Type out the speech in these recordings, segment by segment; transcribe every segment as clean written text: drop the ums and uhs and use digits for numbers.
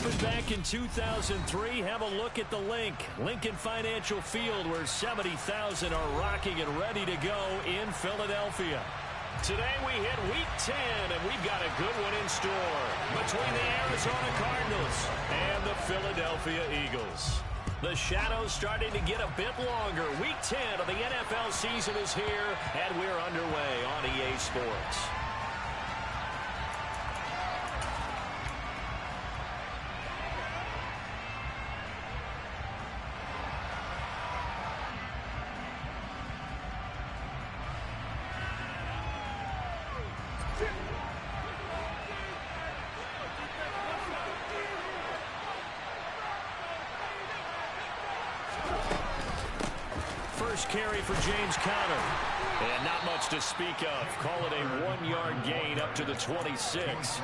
Opened back in 2003. Have a look at the link. Lincoln Financial Field, where 70,000 are rocking and ready to go in Philadelphia. Today we hit Week 10, and we've got a good one in store between the Arizona Cardinals and the Philadelphia Eagles. The shadow's starting to get a bit longer. Week 10 of the NFL season is here, and we're underway on EA Sports. First carry for James Conner. And not much to speak of. Call it a 1-yard gain up to the 26.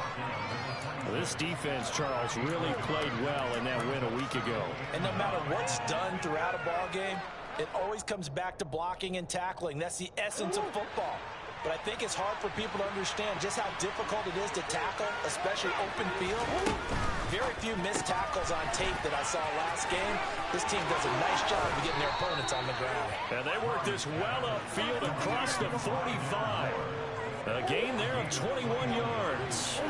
This defense, Charles, really played well in that win a week ago. And no matter what's done throughout a ball game, it always comes back to blocking and tackling. That's the essence of football. But I think it's hard for people to understand just how difficult it is to tackle, especially open field. Very few missed tackles on tape that I saw last game. This team does a nice job of getting their opponents on the ground. And they work this well upfield across the 45. A gain there of 21 yards.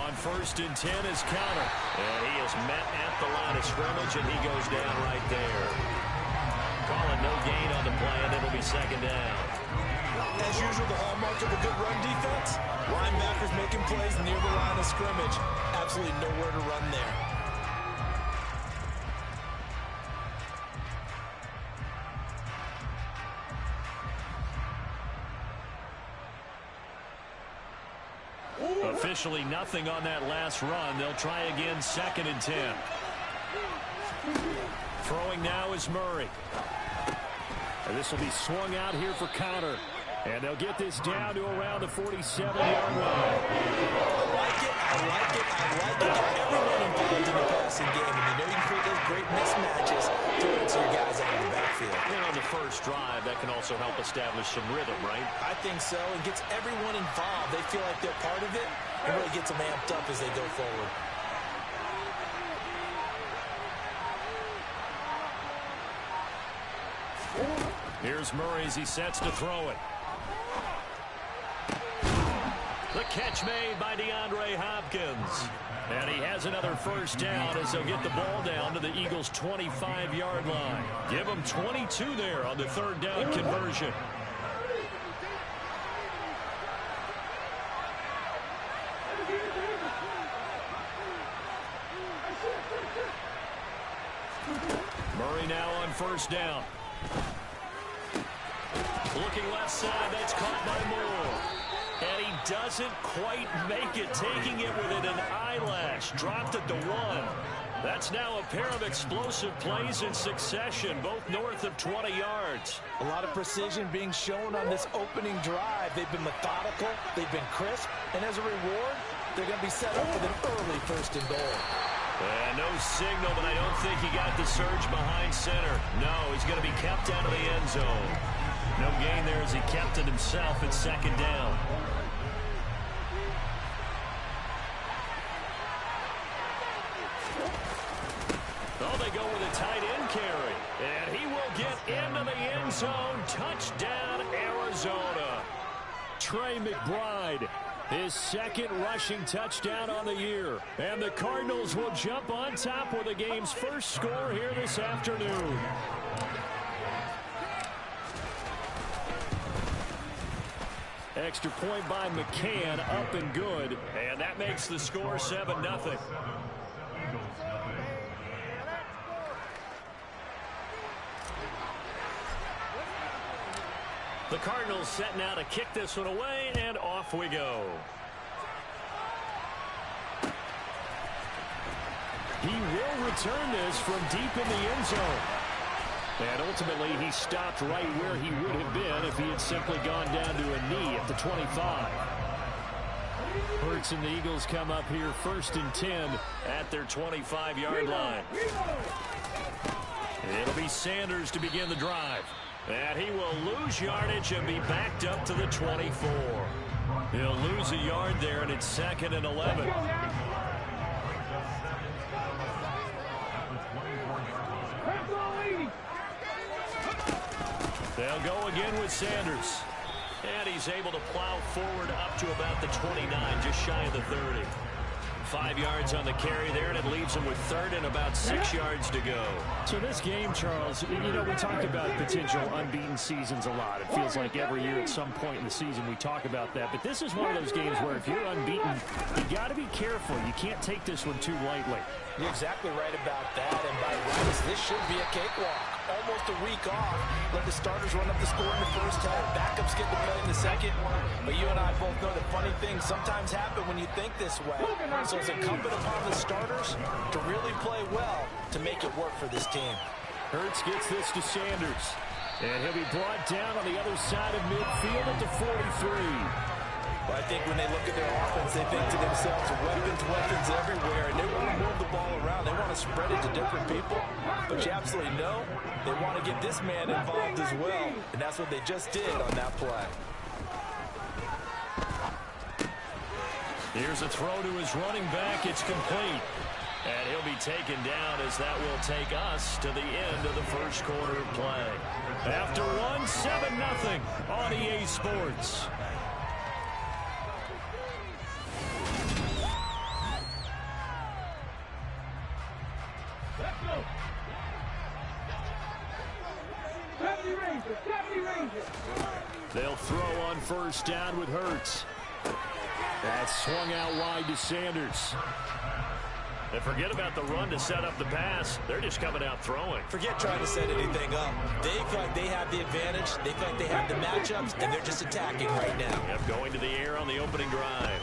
On 1st and 10 is Conner. And he is met at the line of scrimmage, and he goes down right there. Calling no gain on the play, and it'll be 2nd down. As usual, the hallmark of a good run defense, linebackers making plays near the line of scrimmage. Absolutely nowhere to run there. Officially nothing on that last run. They'll try again, 2nd and 10. Throwing now is Murray. And this will be swung out here for Conner. And they'll get this down to around the 47-yard line. I like it. I like it. Everyone involved in the passing game. And you know you can create those great mismatches to answer your guys out of the backfield. And on the first drive, that can also help establish some rhythm, right? I think so. It gets everyone involved. They feel like they're part of it. It really gets them amped up as they go forward. Here's Murray as he sets to throw it. The catch made by DeAndre Hopkins. And he has another first down as they'll get the ball down to the Eagles' 25-yard line. Give them 22 there on the 3rd down conversion. Murray now on 1st down. Looking left side, that's caught by Moore. And he doesn't quite make it, taking it within an eyelash. Dropped at the 1. That's now a pair of explosive plays in succession, both north of 20 yards. A lot of precision being shown on this opening drive. They've been methodical, they've been crisp, and as a reward, they're going to be set up with an early 1st and goal. No signal, but I don't think he got the surge behind center. No, he's going to be kept out of the end zone. No gain there as he kept it himself at 2nd down. Oh, they go with a tight end carry. And he will get into the end zone. Touchdown, Arizona. Trey McBride, his 2nd rushing touchdown on the year. And the Cardinals will jump on top with the game's first score here this afternoon. Extra point by McCann, up and good. And that makes the score 7-0. The Cardinals set now to kick this one away, and off we go. He will return this from deep in the end zone. And ultimately, he stopped right where he would have been if he had simply gone down to a knee at the 25. Hurts and the Eagles come up here 1st and 10 at their 25-yard line. It'll be Sanders to begin the drive. And he will lose yardage and be backed up to the 24. He'll lose a yard there, and it's 2nd and 11. They'll go again with Sanders. And he's able to plow forward up to about the 29, just shy of the 30. 5 yards on the carry there, and it leaves him with 3rd and about 6 yards to go. So this game, Charles, you know, we talk about potential unbeaten seasons a lot. It feels like every year at some point in the season we talk about that. But this is one of those games where if you're unbeaten, you got to be careful. You can't take this one too lightly. You're exactly right about that. And by rights, this should be a cakewalk. Almost a week off. Let the starters run up the score in the first half. Backups get to play in the second. But you and I both know that funny things sometimes happen when you think this way. So it's incumbent upon the starters to really play well to make it work for this team. Hurts gets this to Sanders. And he'll be brought down on the other side of midfield at the 43. But I think when they look at their offense, they think to themselves, weapons everywhere, and they want to move the ball around. They want to spread it to different people. But you absolutely know they want to get this man involved as well, and that's what they just did on that play. Here's a throw to his running back. It's complete. And he'll be taken down as that will take us to the end of the first quarter of play. After one, 7-0 on EA Sports. They'll throw on first down with Hurts. That's swung out wide to Sanders. And forget about the run to set up the pass. They're just coming out throwing. Forget trying to set anything up. They feel like they have the advantage. They feel like they have the matchups, and they're just attacking right now. Yep, going to the air on the opening drive.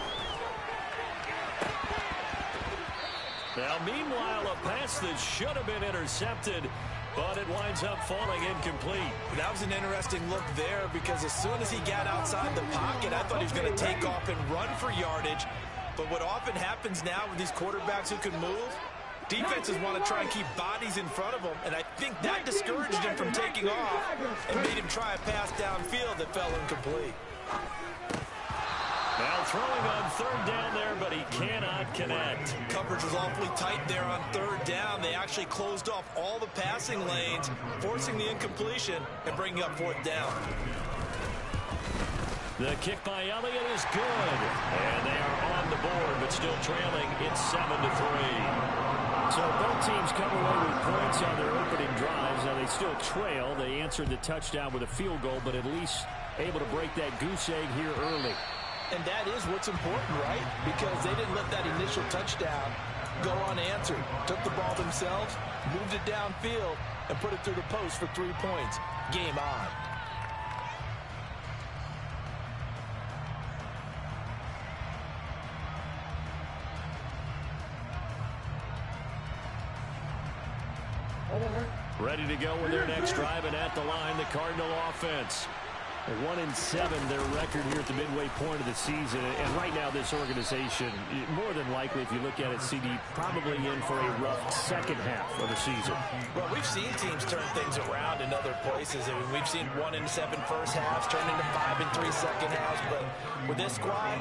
Now, meanwhile, a pass that should have been intercepted, but it winds up falling incomplete. That was an interesting look there because as soon as he got outside the pocket, I thought he was going to take off and run for yardage. But what often happens now with these quarterbacks who can move, defenses want to try and keep bodies in front of them, and I think that discouraged him from taking off and made him try a pass downfield that fell incomplete. Now throwing on third down there, but he cannot connect. Coverage was awfully tight there on third down. They actually closed off all the passing lanes, forcing the incompletion and bringing up fourth down. The kick by Elliott is good. And they are on the board, but still trailing. It's 7-3. So both teams come away with points on their opening drives. Now they still trail. They answered the touchdown with a field goal, but at least able to break that goose egg here early. And that is what's important, right? Because they didn't let that initial touchdown go unanswered. Took the ball themselves, moved it downfield, and put it through the post for 3 points. Game on. Ready to go with their next drive, and at the line, the Cardinal offense. 1-7, their record here at the midway point of the season. And right now, this organization, more than likely, if you look at it, CD, probably in for a rough second half of the season. Well, we've seen teams turn things around in other places. I mean, we've seen 1-7 first halves turn into 5-3 second halves. But with this squad,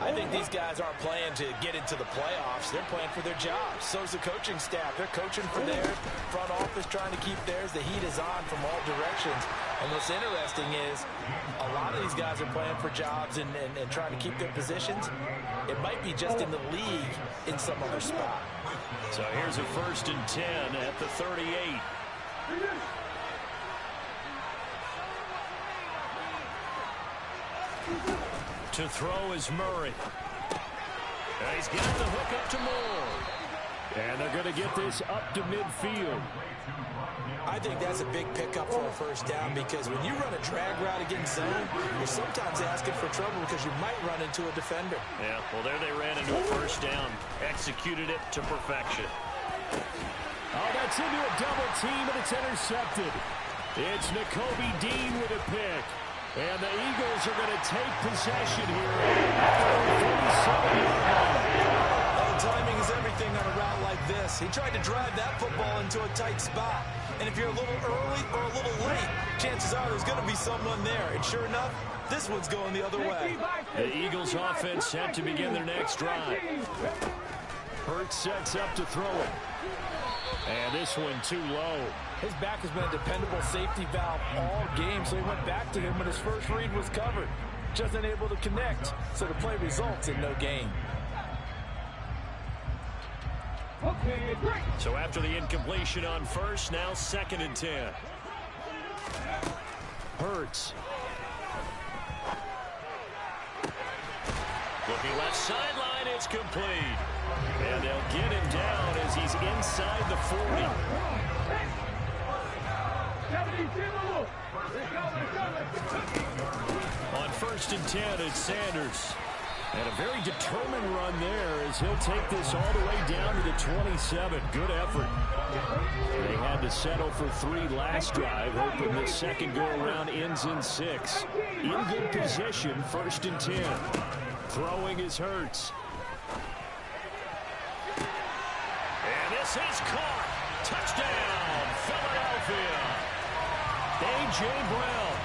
I think these guys aren't playing to get into the playoffs. They're playing for their jobs. So's the coaching staff. They're coaching for theirs. Front office trying to keep theirs. The heat is on from all directions. And what's interesting is a lot of these guys are playing for jobs and trying to keep their positions. It might be just in the league in some other spot. So here's a 1st and 10 at the 38. To throw is Murray. And he's got the hook up to Moore. And they're going to get this up to midfield. I think that's a big pickup for a first down because when you run a drag route against zone, you're sometimes asking for trouble because you might run into a defender. Yeah, well, there they ran into a first down. Executed it to perfection. Oh, that's into a double team, and it's intercepted. It's Nakobe Dean with a pick. And the Eagles are going to take possession here. Timing is everything on a route like this. He tried to drive that football into a tight spot. And if you're a little early or a little late, chances are there's going to be someone there. And sure enough, this one's going the other way. The Eagles offense set to begin their next drive. Hurts sets up to throw it. And this one too low. His back has been a dependable safety valve all game, so he went back to him when his first read was covered. Just unable to connect, so the play results in no gain. So after the incompletion on first, now 2nd and 10. Hurts. Looking left sideline, it's complete. And they'll get him down as he's inside the 40. On 1st and 10, it's Sanders. And a very determined run there as he'll take this all the way down to the 27. Good effort. They had to settle for 3 last drive, hoping this second go-around ends in 6. In good position, 1st and 10. Throwing is Hurts. And this is caught. Touchdown, Philadelphia. A.J. Brown,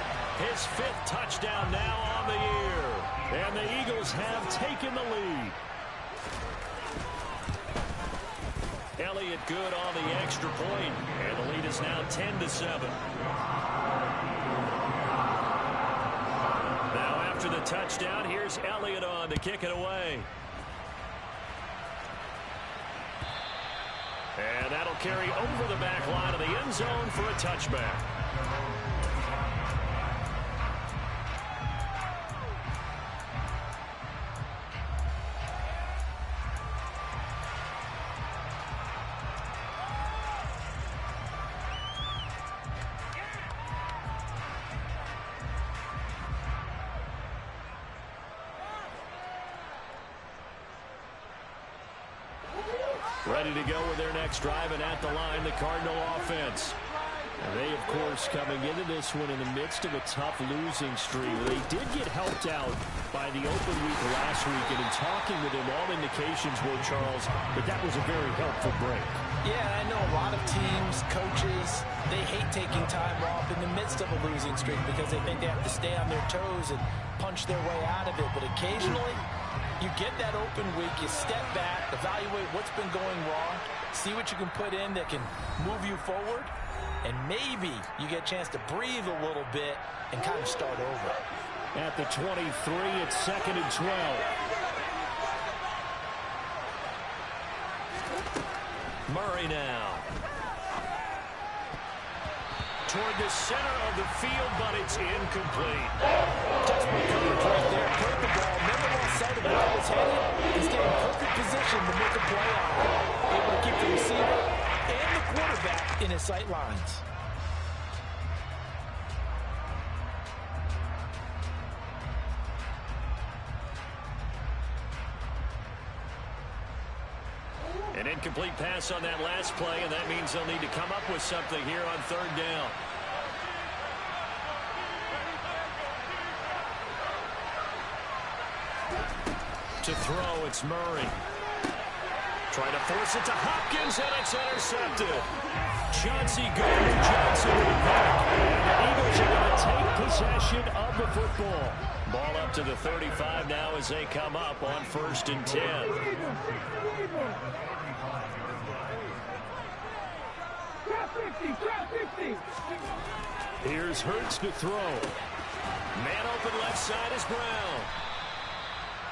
his 5th touchdown now on the year. And the Eagles have taken the lead. Elliott good on the extra point. And the lead is now 10-7. Now after the touchdown, here's Elliott on to kick it away. And that'll carry over the back line of the end zone for a touchback. Ready to go with their next drive, and at the line, the Cardinal offense. And they, of course, coming into this one in the midst of a tough losing streak. They did get helped out by the open week last week, and in talking with him, all indications were, Charles, that was a very helpful break. Yeah, I know a lot of teams, coaches, they hate taking time off in the midst of a losing streak because they think they have to stay on their toes and punch their way out of it. But occasionally, you get that open week, you step back, evaluate what's been going wrong, see what you can put in that can move you forward, and maybe you get a chance to breathe a little bit and kind of start over. At the 23, it's 2nd and 12. Murray now. Toward the center of the field, but it's incomplete. Desperate coverage right there. Put the ball, never lost sight of where it was headed, and stayed in perfect position to make a play on it. Able to keep the receiver and the quarterback in his sight lines. An incomplete pass on that last play, and that means they'll need to come up with something here on 3rd down. To throw, it's Murray. Trying to force it to Hopkins, and it's intercepted. Chauncey Gardner-Johnson with that. And the Eagles are going to take possession of the football. Ball up to the 35 now as they come up on 1st and 10. Here's Hurts to throw. Man open left side is Brown.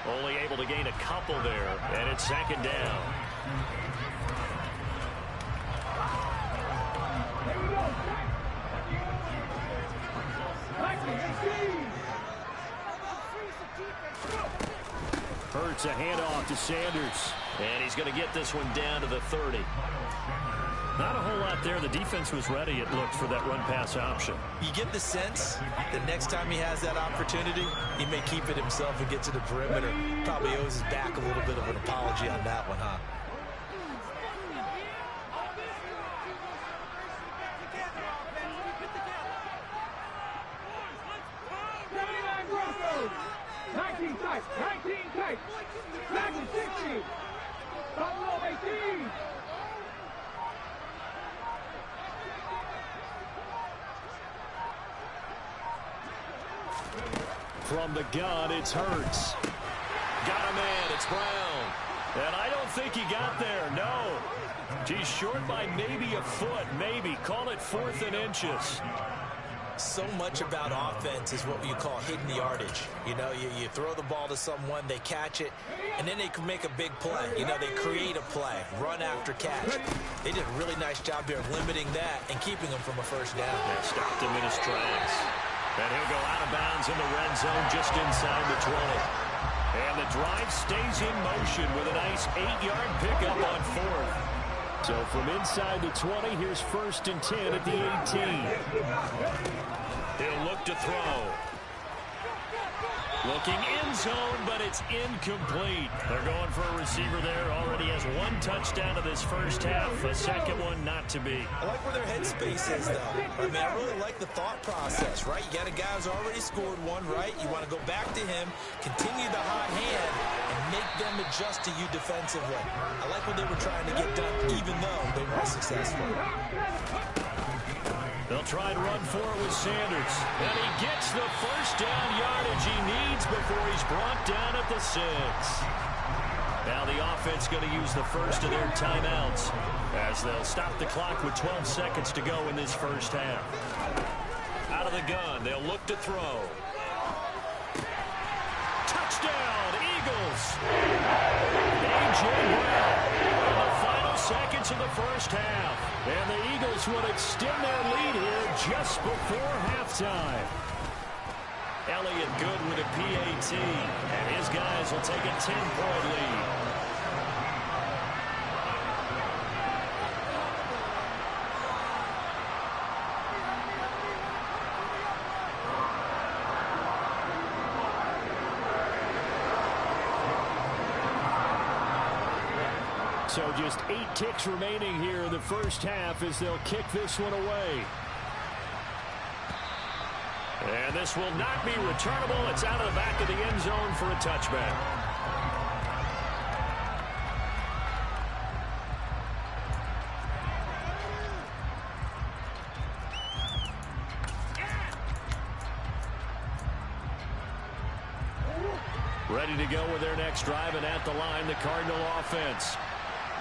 Only able to gain a couple there, and it's 2nd down. Hurts a handoff to Sanders, and he's going to get this one down to the 30. Not a whole lot there. The defense was ready, it looked, for that run-pass option. You get the sense that next time he has that opportunity, he may keep it himself and get to the perimeter. Probably owes his back a little bit of an apology on that one, huh? From the gun, it's Hurts. Got a man, it's Brown. And I don't think he got there, no. He's short by maybe a foot, maybe. Call it 4th and inches. So much about offense is what you call hidden yardage. You know, you throw the ball to someone, they catch it, and then they can make a big play. You know, they create a play, run after catch. They did a really nice job here of limiting that and keeping them from a first down. They stopped him in his tracks. And he'll go out of bounds in the red zone just inside the 20. And the drive stays in motion with a nice 8-yard pickup on 4th. So from inside the 20, here's 1st and 10 at the 18. He'll look to throw. Looking in zone, but it's incomplete. They're going for a receiver there. Already has 1 touchdown of this first half. A second one not to be. I like where their headspace is, though. I mean, I really like the thought process, right? You got a guy who's already scored 1, right? You want to go back to him, continue the hot hand, and make them adjust to you defensively. I like what they were trying to get done, even though they weren't successful. They'll try and run for it with Sanders. And he gets the first down yardage he needs before he's brought down at the 6. Now the offense going to use the first of their timeouts as they'll stop the clock with 12 seconds to go in this first half. Out of the gun, they'll look to throw. Touchdown, Eagles! A.J. Brown in the final seconds of the first half. And the Eagles will extend their lead here just before halftime. Elliott good with a PAT, and his guys will take a 10-point lead. So just 8 ticks remaining here in the first half as they'll kick this one away. And this will not be returnable. It's out of the back of the end zone for a touchback. Ready to go with their next drive, and at the line, the Cardinal offense.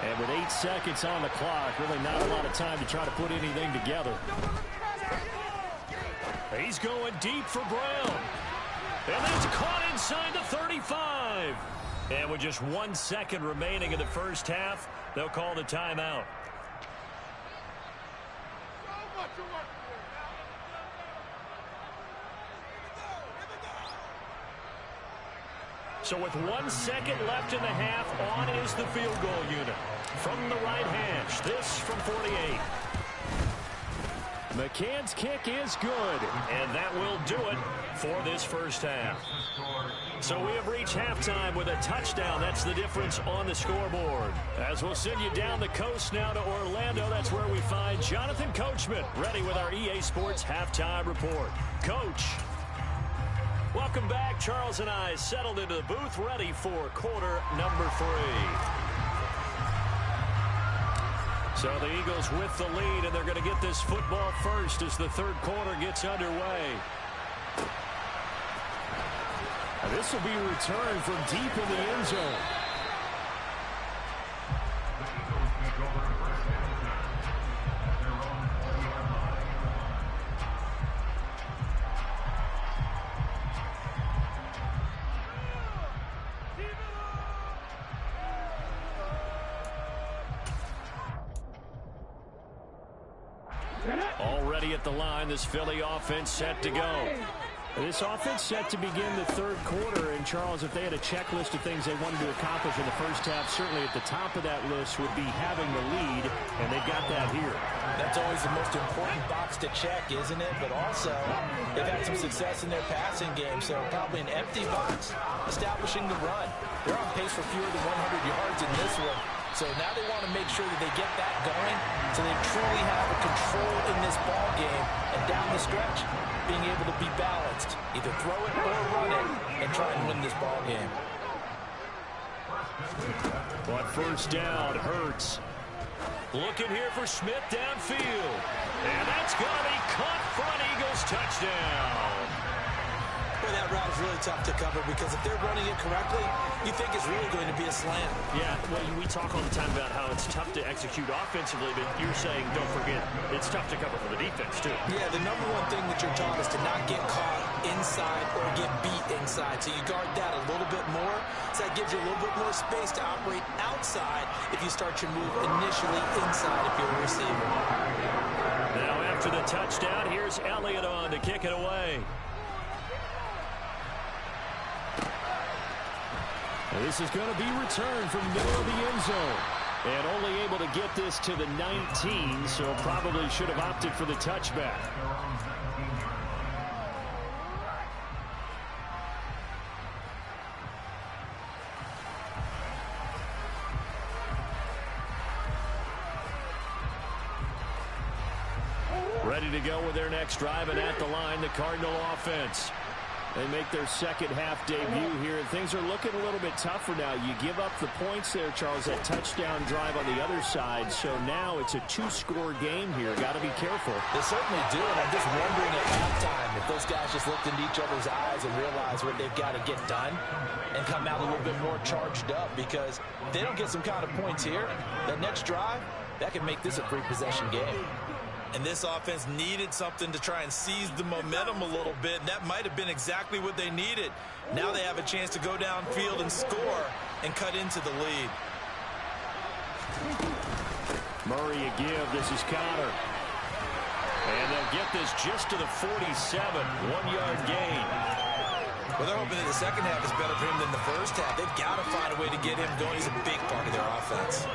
And with 8 seconds on the clock, really not a lot of time to try to put anything together. He's going deep for Brown. And that's caught inside the 35. And with just 1 second remaining in the first half, they'll call the timeout. So with 1 second left in the half, on is the field goal unit. From the right hash, this from 48. McCann's kick is good, and that will do it for this first half. So we have reached halftime with a touchdown. That's the difference on the scoreboard. As we'll send you down the coast now to Orlando, that's where we find Jonathan Coachman, ready with our EA Sports halftime report. Coach. Welcome back. Charles and I settled into the booth, ready for quarter number 3. So the Eagles with the lead, and they're going to get this football first as the third quarter gets underway. And this will be returned from deep in the end zone. Already at the line, this Philly offense set to go. This offense set to begin the third quarter. And, Charles, if they had a checklist of things they wanted to accomplish in the first half, certainly at the top of that list would be having the lead, and they've got that here. That's always the most important box to check, isn't it? But also, they've had some success in their passing game, so probably an empty box, establishing the run. They're on pace for fewer than 100 yards in this one. So now they want to make sure that they get that going so they truly have a control in this ball game, and down the stretch, being able to be balanced. Either throw it or run it and try and win this ball game. But first down, Hurts. Looking here for Smith downfield. And that's going to be caught for an Eagles touchdown. Well, that route is really tough to cover because if they're running it correctly, you think it's really going to be a slant. Yeah, well, we talk all the time about how it's tough to execute offensively, but you're saying, don't forget, it's tough to cover for the defense, too. Yeah, the number one thing that you're taught is to not get caught inside or get beat inside. So you guard that a little bit more. So that gives you a little bit more space to operate outside if you start your move initially inside if you're a receiver. Now after the touchdown, here's Elliott on to kick it away. This is going to be returned from the middle of the end zone. And only able to get this to the 19, so probably should have opted for the touchback. Ready to go with their next drive, and at the line, the Cardinal offense. They make their second half debut here, and things are looking a little bit tougher now. You give up the points there, Charles, that touchdown drive on the other side. So now it's a two-score game here. Got to be careful. They certainly do, and I'm just wondering at halftime if those guys just looked into each other's eyes and realized what they've got to get done and come out a little bit more charged up, because if they don't get some kind of points here, that next drive, that can make this a three-possession game. And this offense needed something to try and seize the momentum a little bit, and that might have been exactly what they needed. Now they have a chance to go downfield and score and cut into the lead. Murray a give. This is Connor. And they'll get this just to the 47. 1-yard gain. Well, they're hoping that the second half is better for him than the first half. They've got to find a way to get him going. He's a big part of their offense.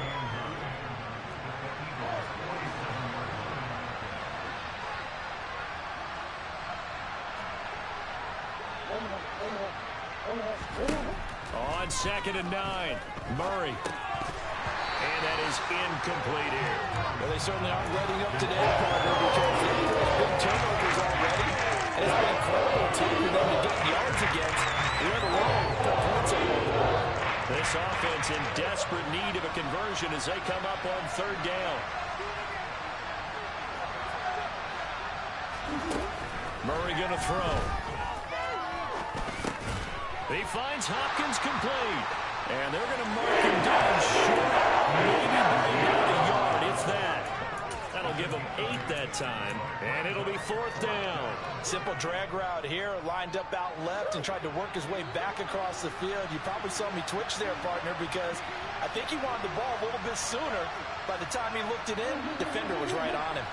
On 2nd and 9, Murray. And that is incomplete here. Well, they certainly aren't letting up today, partner, because they've had big turnovers already. And it's been incredible, too, for them to get yards against, let alone put points on the board. This offense in desperate need of a conversion as they come up on 3rd down. Murray going to throw. He finds Hopkins complete. And they're going to mark him down short. Maybe by about a yard, if that. That'll give him 8 that time. And it'll be 4th down. Simple drag route here, lined up out left and tried to work his way back across the field. You probably saw me twitch there, partner, because I think he wanted the ball a little bit sooner. By the time he looked it in, defender was right on him.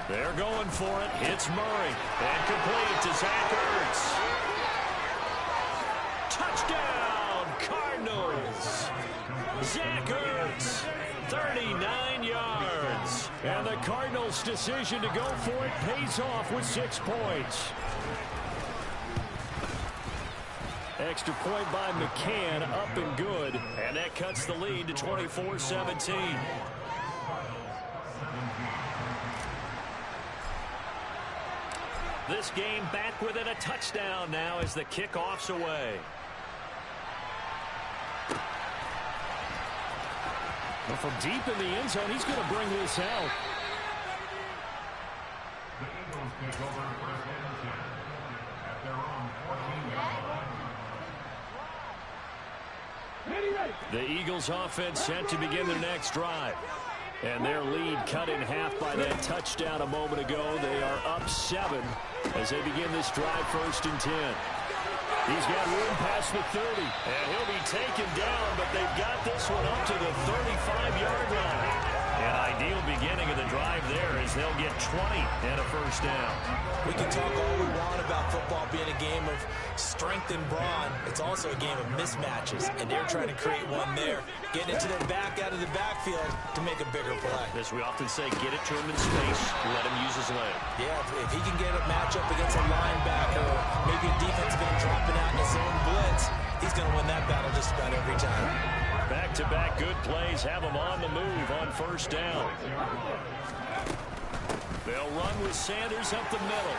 They're going for it. It's Murray. And complete to Zach Ertz. Touchdown, Cardinals. Zach Ertz, 39 yards. And the Cardinals' decision to go for it pays off with 6 points. Extra point by McCann, up and good. And that cuts the lead to 24-17. This game back within a touchdown now as the kickoff's away. Well, from deep in the end zone, he's going to bring this out. The Eagles offense set to begin their next drive. And their lead cut in half by that touchdown a moment ago. They are up 7 as they begin this drive 1st and 10. He's got room past the 30. And he'll be taken down, but they've got this one up to the 35-yard line. An ideal beginning of the drive there as they'll get 20 and a 1st down. We can talk all we want about football being a game of strength and brawn. It's also a game of mismatches, and they're trying to create one there. Getting it to their back out of the backfield to make a bigger play. As we often say, get it to him in space, let him use his leg. Yeah, if he can get a matchup against a linebacker, or maybe a defense going to drop it out in his own blitz, he's going to win that battle just about every time. Back-to-back good plays have him on the move on 1st down. They'll run with Sanders up the middle.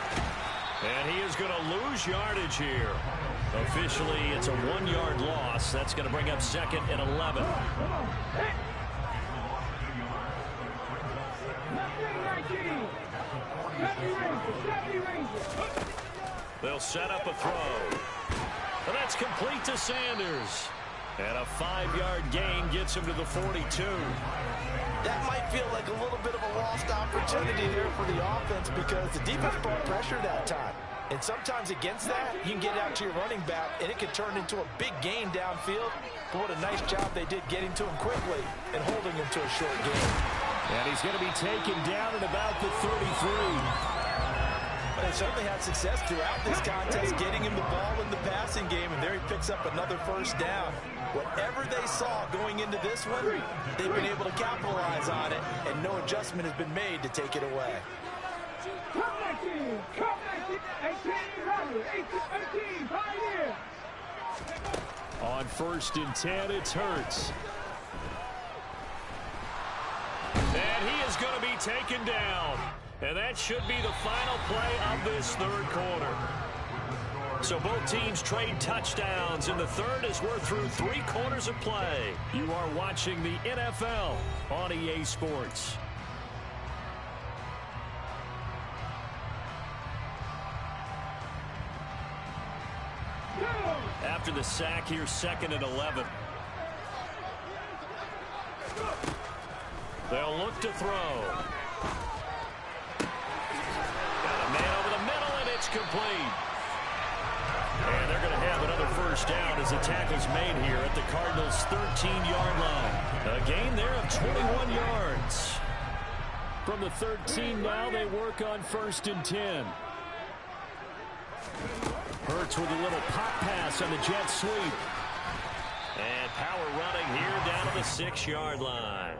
And he is going to lose yardage here. Officially, it's a 1-yard loss. That's going to bring up 2nd and 11. They'll set up a throw. And that's complete to Sanders. And a 5-yard gain gets him to the 42. That might feel like a little bit of a lost opportunity there for the offense because the defense brought pressure that time. And sometimes against that, you can get out to your running back, and it can turn into a big gain downfield. But what a nice job they did getting to him quickly and holding him to a short gain. And he's going to be taken down at about the 33. But they certainly had success throughout this contest, getting him the ball in the passing game, and there he picks up another first down. Whatever they saw going into this one, they've been able to capitalize on it, and no adjustment has been made to take it away. On 1st and 10, it's Hurts. And he is going to be taken down. And that should be the final play of this third quarter. So both teams trade touchdowns in the third as we're through 3 quarters of play. You are watching the NFL on EA Sports. After the sack here, 2nd and 11. They'll look to throw. Got a man over the middle, and it's complete. And they're going to have another first down as the tackle's made here at the Cardinals' 13-yard line. A gain there of 21 yards. From the 13 now, they work on 1st and 10. Hurts with a little pop pass on the jet sweep. And power running here down to the 6-yard line.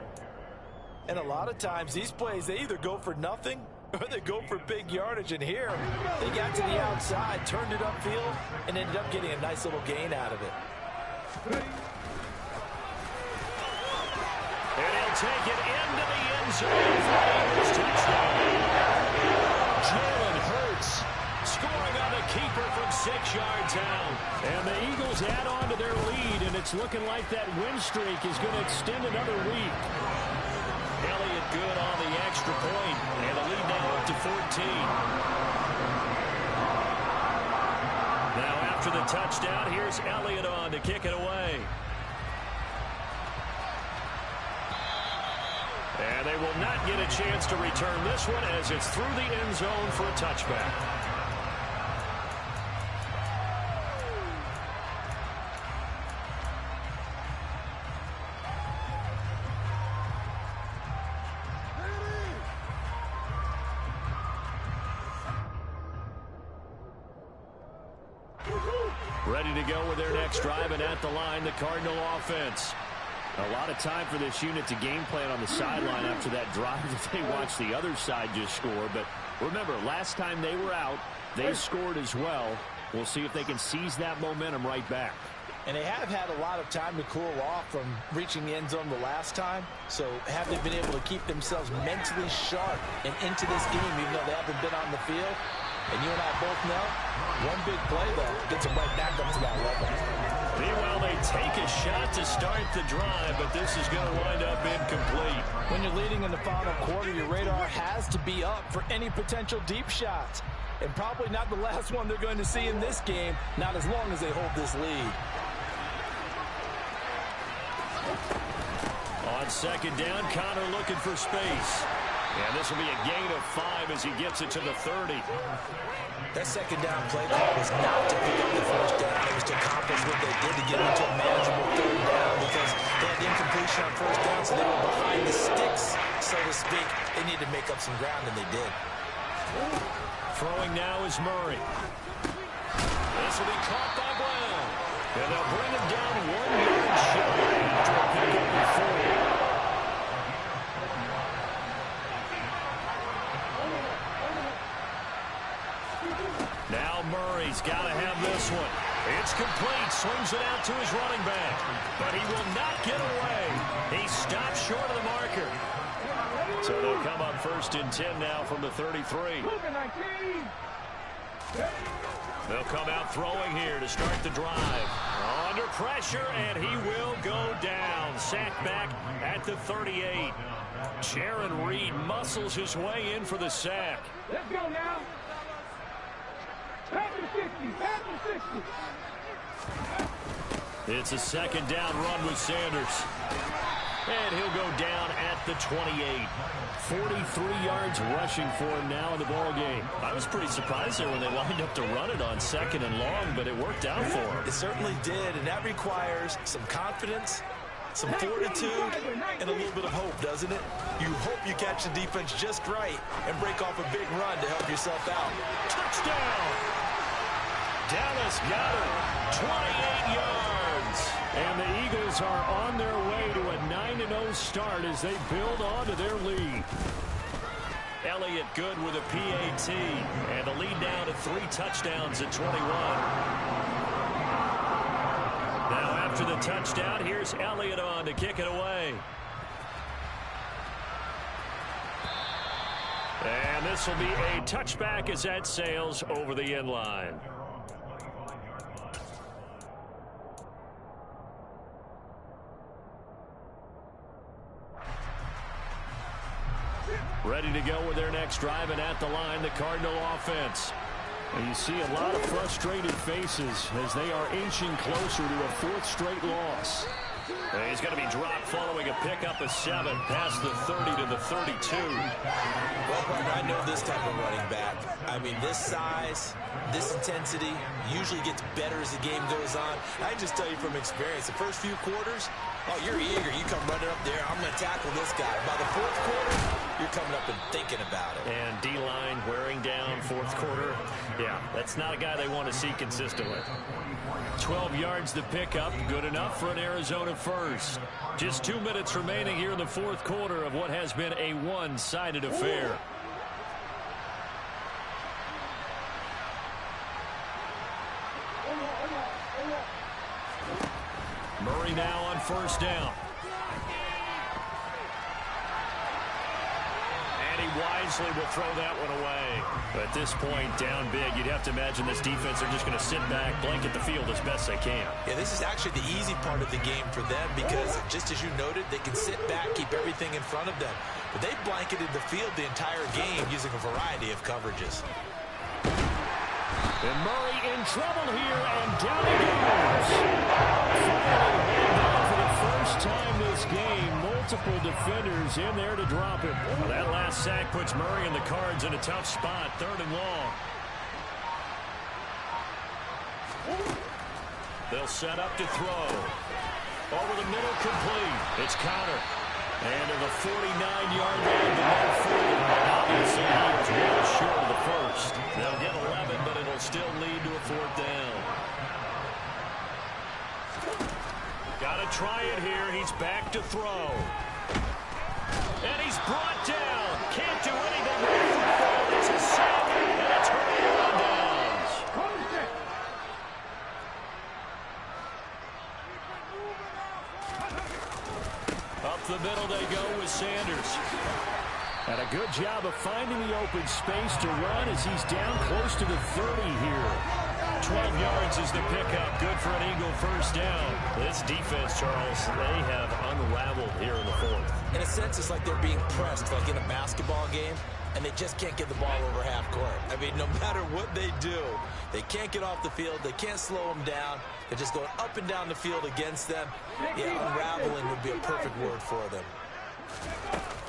And a lot of times these plays, they either go for nothing or they go for big yardage. And here, they got to the outside, turned it upfield, and ended up getting a nice little gain out of it. And he'll take it into the end zone for the Eagles touchdown. Jalen Hurts scoring on the keeper from 6 yards out. And the Eagles add on to their lead, and it's looking like that win streak is going to extend another week. Elliott good on the extra point, and the lead now up to 14. Now after the touchdown, here's Elliott on to kick it away. And they will not get a chance to return this one as it's through the end zone for a touchback. Ready to go with their next drive, and at the line, the Cardinal offense. A lot of time for this unit to game plan on the sideline after that drive that they watched the other side just score. But remember, last time they were out, they scored as well. We'll see if they can seize that momentum right back. And they have had a lot of time to cool off from reaching the end zone the last time. So have they been able to keep themselves mentally sharp and into this game, even though they haven't been on the field? And you and I both know, one big play, though, gets them right back up to that level. Meanwhile, they take a shot to start the drive, but this is going to wind up incomplete. When you're leading in the final quarter, your radar has to be up for any potential deep shots. And probably not the last one they're going to see in this game, not as long as they hold this lead. On 2nd down, Connor looking for space. And this will be a gain of 5 as he gets it to the 30. That 2nd down play call was not to pick up the first down. It was to accomplish what they did to get into a manageable 3rd down because they had the incompletion on 1st down, so they were behind the sticks, so to speak. They needed to make up some ground, and they did. Throwing now is Murray. This will be caught by Brown. And they'll bring him down 1 yard shy after a pickup of 4. Now Murray's got to have this one. It's complete. Swings it out to his running back. But he will not get away. He stops short of the marker. So they'll come up 1st and 10 now from the 33. They'll come out throwing here to start the drive. Under pressure, and he will go down. Sacked back at the 38. Jaron Reed muscles his way in for the sack. Let's go now. It's a second down run with Sanders. And he'll go down at the 28. 43 yards rushing for him now in the ball game. I was pretty surprised there when they lined up to run it on second and long, but it worked out for him. It certainly did, and that requires some confidence, some fortitude, and a little bit of hope, doesn't it? You hope you catch the defense just right and break off a big run to help yourself out. Touchdown! Dallas got it. 28 yards. And the Eagles are on their way to a 9-0 start as they build on to their lead. Elliott good with a PAT. And the lead now to 3 touchdowns at 21. Now after the touchdown, here's Elliott on to kick it away. And this will be a touchback as that sails over the end line. Ready to go with their next drive, and at the line, the Cardinal offense. And you see a lot of frustrated faces as they are inching closer to a 4th straight loss. And he's going to be dropped following a pickup of 7 past the 30 to the 32. Well, partner, I know this type of running back. I mean, this size, this intensity usually gets better as the game goes on. I can just tell you from experience, the first few quarters, oh, you're eager. You come running up there. I'm going to tackle this guy. By the 4th quarter, you're coming up and thinking about it. And D-line wearing down 4th quarter. Yeah, that's not a guy they want to see consistently. 12 yards to pick up. Good enough for an Arizona first. Just 2 minutes remaining here in the 4th quarter of what has been a one-sided affair. Murray now on 1st down. And he wisely will throw that one away. But at this point, down big, you'd have to imagine this defense are just going to sit back, blanket the field as best they can. Yeah, this is actually the easy part of the game for them because, just as you noted, they can sit back, keep everything in front of them. But they blanketed the field the entire game using a variety of coverages. And Murray in trouble here, and down he goes. Finally, down for the first time this game. Multiple defenders in there to drop him. Well, that last sack puts Murray and the Cards in a tough spot, 3rd and long. They'll set up to throw. Over the middle, complete. It's Counter. And to the 49-yard line, the ball forward. Obviously, he was well short of the first. They'll get 11, but it'll still lead to a 4th down. Got to try it here. He's back to throw. And he's brought down. Can't do anything with the football. It's a sack, and it's hurry on downs. Up the middle they go with Sanders. And a good job of finding the open space to run as he's down close to the 30 here. 12 yards is the pickup. Good for an Eagle 1st down. This defense, Charles, they have unraveled here in the 4th. In a sense, it's like they're being pressed, like in a basketball game, and they just can't get the ball over half court. I mean, no matter what they do, they can't get off the field. They can't slow them down. They're just going up and down the field against them. Yeah, unraveling would be a perfect word for them.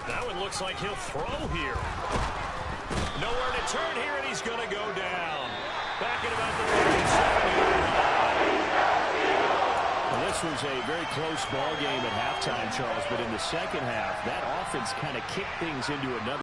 That one looks like he'll throw here. Nowhere to turn here, and he's going to go down. Back at about the 37-yard line. Well, this was a very close ball game at halftime, Charles, but in the second half, that offense kind of kicked things into another